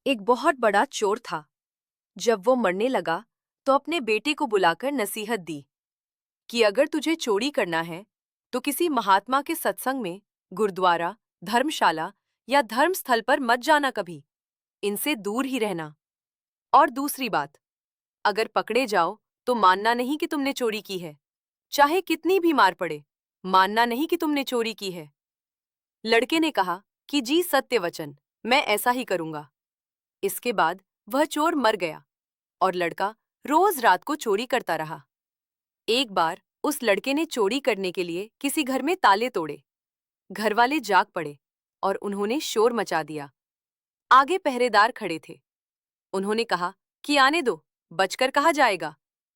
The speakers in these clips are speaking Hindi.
एक बहुत बड़ा चोर था। जब वो मरने लगा तो अपने बेटे को बुलाकर नसीहत दी कि अगर तुझे चोरी करना है तो किसी महात्मा के सत्संग में, गुरुद्वारा, धर्मशाला या धर्म स्थल पर मत जाना कभी। इनसे दूर ही रहना। और दूसरी बात, अगर पकड़े जाओ तो मानना नहीं कि तुमने चोरी की है, चाहे कितनी भी मार पड़े। मानना नहीं कि तुमने चोरी की है। लड़के ने कहा कि जी सत्य वचन, मैं ऐसा ही करूंगा। इसके बाद वह चोर मर गया और लड़का रोज रात को चोरी करता रहा। एक बार उस लड़के ने चोरी करने के लिए किसी घर में ताले तोड़े। घर वाले जाग पड़े और उन्होंने शोर मचा दिया। आगे पहरेदार खड़े थे। उन्होंने कहा कि आने दो, बचकर कहाँ जाएगा,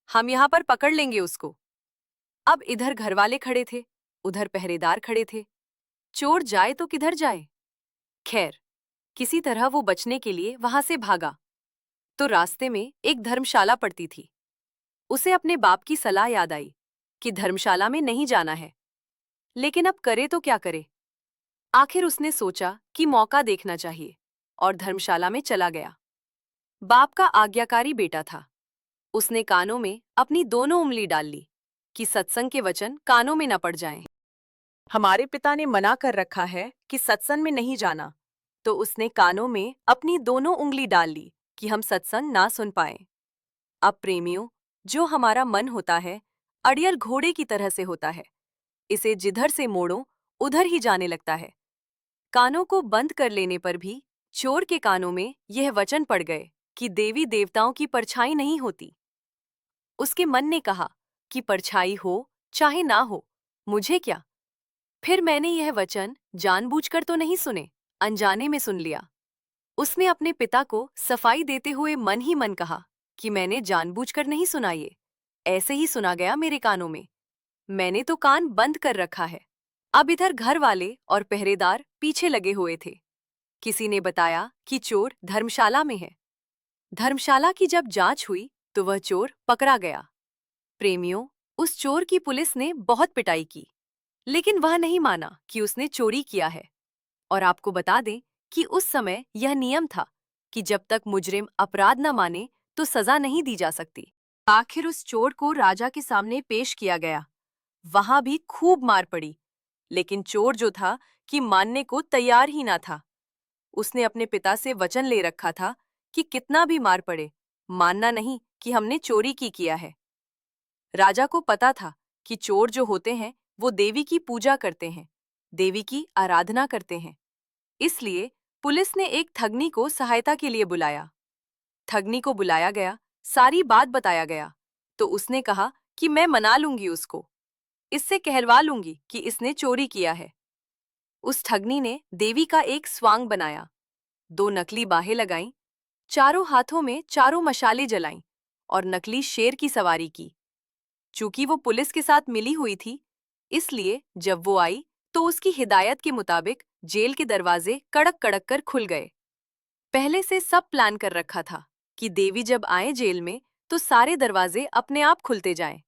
हम यहाँ पर पकड़ लेंगे उसको। अब इधर घर वाले खड़े थे, उधर पहरेदार खड़े थे। चोर जाए तो किधर जाए। खैर, किसी तरह वो बचने के लिए वहां से भागा तो रास्ते में एक धर्मशाला पड़ती थी। उसे अपने बाप की सलाह याद आई कि धर्मशाला में नहीं जाना है, लेकिन अब करे तो क्या करे। आखिर उसने सोचा कि मौका देखना चाहिए और धर्मशाला में चला गया। बाप का आज्ञाकारी बेटा था। उसने कानों में अपनी दोनों उंगली डाल ली कि सत्संग के वचन कानों में न पड़ जाएं। हमारे पिता ने मना कर रखा है कि सत्संग में नहीं जाना, तो उसने कानों में अपनी दोनों उंगली डाल ली कि हम सत्संग ना सुन पाएं। अब प्रेमियों, जो हमारा मन होता है अड़ियल घोड़े की तरह से होता है। इसे जिधर से मोड़ो उधर ही जाने लगता है। कानों को बंद कर लेने पर भी चोर के कानों में यह वचन पड़ गए कि देवी देवताओं की परछाई नहीं होती। उसके मन ने कहा कि परछाई हो चाहे ना हो, मुझे क्या। फिर मैंने यह वचन जानबूझकर तो नहीं सुने, अनजाने में सुन लिया। उसने अपने पिता को सफाई देते हुए मन ही मन कहा कि मैंने जानबूझकर नहीं सुना, ये ऐसे ही सुना गया मेरे कानों में। मैंने तो कान बंद कर रखा है। अब इधर घर वाले और पहरेदार पीछे लगे हुए थे। किसी ने बताया कि चोर धर्मशाला में है। धर्मशाला की जब जांच हुई तो वह चोर पकड़ा गया। प्रेमियों, उस चोर की पुलिस ने बहुत पिटाई की, लेकिन वह नहीं माना कि उसने चोरी किया है। और आपको बता दें कि उस समय यह नियम था कि जब तक मुजरिम अपराध न माने तो सजा नहीं दी जा सकती। आखिर उस चोर को राजा के सामने पेश किया गया। वहां भी खूब मार पड़ी, लेकिन चोर जो था कि मानने को तैयार ही ना था। उसने अपने पिता से वचन ले रखा था कि कितना भी मार पड़े, मानना नहीं कि हमने चोरी की किया है। राजा को पता था कि चोर जो होते हैं वो देवी की पूजा करते हैं, देवी की आराधना करते हैं। इसलिए पुलिस ने एक ठगनी को सहायता के लिए बुलाया। ठगनी को बुलाया गया, सारी बात बताया गया, तो उसने कहा कि मैं मना लूंगी उसको, इससे कहलवा लूंगी कि इसने चोरी किया है। उस ठगनी ने देवी का एक स्वांग बनाया, दो नकली बाहें लगाईं, चारों हाथों में चारों मशालें जलाईं और नकली शेर की सवारी की। चूंकि वो पुलिस के साथ मिली हुई थी, इसलिए जब वो आई तो उसकी हिदायत के मुताबिक जेल के दरवाजे कड़क कड़क कर खुल गए। पहले से सब प्लान कर रखा था कि देवी जब आए जेल में तो सारे दरवाजे अपने आप खुलते जाएं।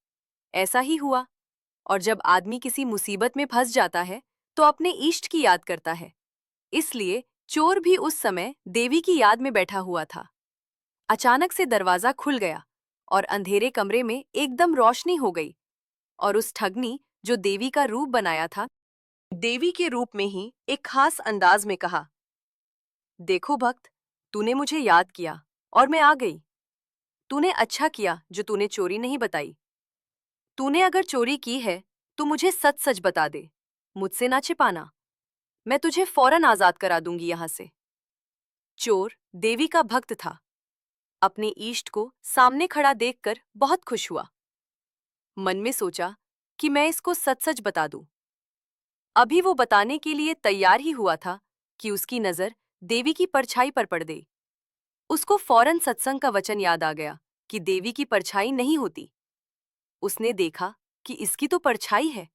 ऐसा ही हुआ। और जब आदमी किसी मुसीबत में फंस जाता है तो अपने इष्ट की याद करता है। इसलिए चोर भी उस समय देवी की याद में बैठा हुआ था। अचानक से दरवाजा खुल गया और अंधेरे कमरे में एकदम रोशनी हो गई। और उस ठगनी जो देवी का रूप बनाया था, देवी के रूप में ही एक खास अंदाज में कहा, देखो भक्त, तूने मुझे याद किया और मैं आ गई। तूने अच्छा किया जो तूने चोरी नहीं बताई। तूने अगर चोरी की है तो मुझे सच सच बता दे, मुझसे ना छिपाना। मैं तुझे फौरन आजाद करा दूंगी यहां से। चोर देवी का भक्त था। अपने इष्ट को सामने खड़ा देखकर बहुत खुश हुआ। मन में सोचा कि मैं इसको सच सच बता दूं। अभी वो बताने के लिए तैयार ही हुआ था कि उसकी नजर देवी की परछाई पर पड़ गई। उसको फौरन सत्संग का वचन याद आ गया कि देवी की परछाई नहीं होती। उसने देखा कि इसकी तो परछाई है।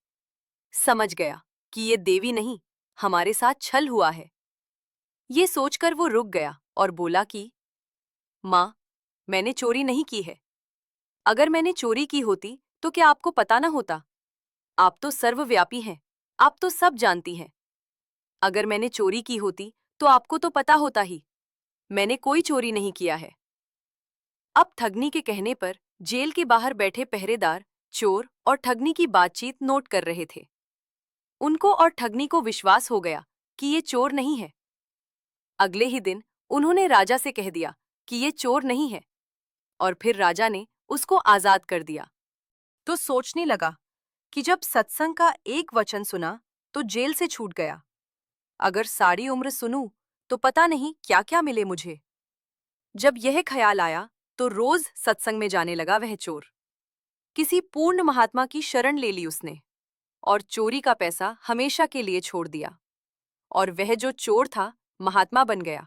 समझ गया कि ये देवी नहीं, हमारे साथ छल हुआ है। ये सोचकर वो रुक गया और बोला कि माँ, मैंने चोरी नहीं की है। अगर मैंने चोरी की होती तो क्या आपको पता ना होता? आप तो सर्वव्यापी हैं, आप तो सब जानती हैं। अगर मैंने चोरी की होती तो आपको तो पता होता ही। मैंने कोई चोरी नहीं किया है। अब ठगनी के कहने पर जेल के बाहर बैठे पहरेदार चोर और ठगनी की बातचीत नोट कर रहे थे। उनको और ठगनी को विश्वास हो गया कि ये चोर नहीं है। अगले ही दिन उन्होंने राजा से कह दिया कि ये चोर नहीं है, और फिर राजा ने उसको आजाद कर दिया। तो सोचने लगा कि जब सत्संग का एक वचन सुना तो जेल से छूट गया। अगर सारी उम्र सुनूं तो पता नहीं क्या क्या मिले मुझे। जब यह ख्याल आया तो रोज सत्संग में जाने लगा वह चोर। किसी पूर्ण महात्मा की शरण ले ली उसने और चोरी का पैसा हमेशा के लिए छोड़ दिया। और वह जो चोर था महात्मा बन गया।